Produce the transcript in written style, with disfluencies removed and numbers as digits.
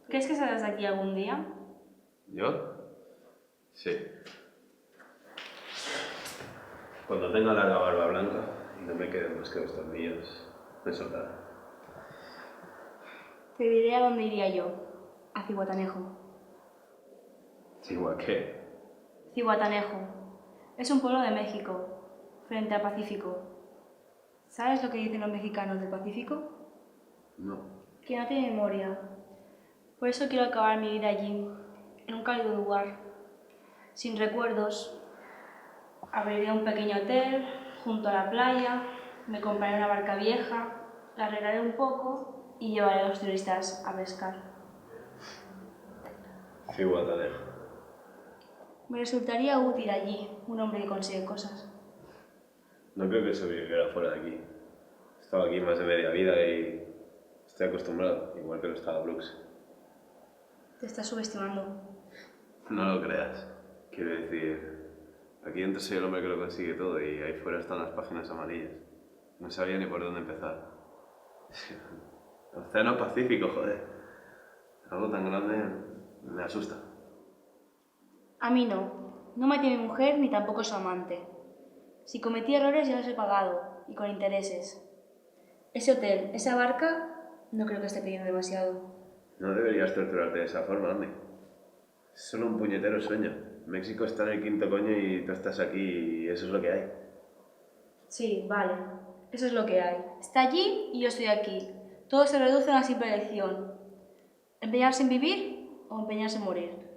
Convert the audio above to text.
¿Crees que saldrás de aquí algún día? ¿Yo? Sí. Cuando tenga la barba blanca y no me queden más que los tornillos, me soltará. Te diré a dónde iría yo. A Cihuatanejo. ¿Igual qué? Cihuatanejo. Es un pueblo de México, frente al Pacífico. ¿Sabes lo que dicen los mexicanos del Pacífico? No. Que no tiene memoria. Por eso quiero acabar mi vida allí, en un cálido lugar, sin recuerdos. Abriré un pequeño hotel junto a la playa, me compraré una barca vieja, la arreglaré un poco y llevaré a los turistas a pescar. Cihuatanejo. Me resultaría útil allí, un hombre que consigue cosas. No creo que sobreviviera fuera de aquí. He estado aquí más de media vida y estoy acostumbrado, igual que lo estaba Brooks. Te estás subestimando. No lo creas. Quiero decir, aquí dentro soy el hombre que lo consigue todo y ahí fuera están las páginas amarillas. No sabía ni por dónde empezar. El Océano Pacífico, joder. Algo tan grande me asusta. A mí no. No maté a mi mujer ni tampoco a su amante. Si cometí errores ya los he pagado, y con intereses. Ese hotel, esa barca, no creo que esté pidiendo demasiado. No deberías torturarte de esa forma, Andy. Es solo un puñetero sueño. México está en el quinto coño y tú estás aquí y eso es lo que hay. Sí, vale. Eso es lo que hay. Está allí y yo estoy aquí. Todo se reduce a una simple elección. ¿Empeñarse en vivir o empeñarse en morir?